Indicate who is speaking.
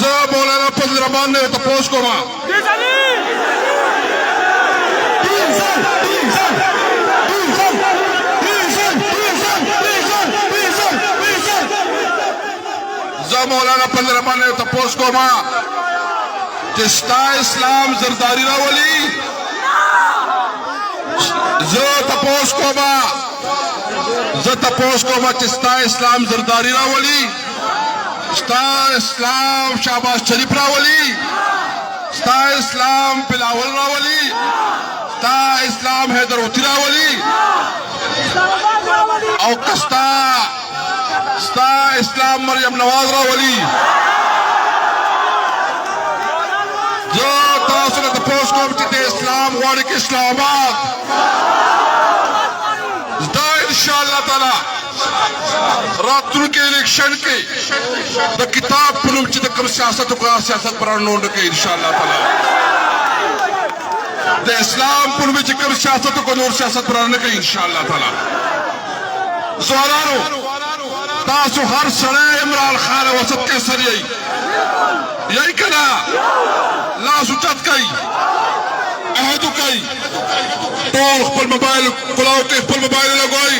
Speaker 1: मौलाना फजल रहमान ने तपोस को मां मौलाना फजल रहमान ने तपोस को मां चिस्ता इस्लाम जरदारी रावली तपोस को मां चिस्ता इस्लाम जरदारी रावली स्ता इस्लाम शाहबाज शरीफ रावली स्ता इस्लाम बिलावल रावली स्ता इस्लाम हैदरवती रावली और कस्ता स्ता इस्लाम मरियम नवाज रावली जो तासुरत पोस्ट कमिटी इस्लाम वाड़ी के इस्लामाबाद इंशाअल्लाह ताला रातुल के इलेक्शन के द किताब पुनुम चित कम सियासत का सियासत पर नोंड के इंशाअल्लाह ताला द इस्लाम पुनुम चित कम सियासत को नूर सियासत पर के इंशाअल्लाह ताला ज़ोरारो तासु हर सड़े इमरान खान वसत के सर यही कना लासु चत कई अहदु कई तो खपल मोबाइल खुलाओ के खपल मोबाइल लगोई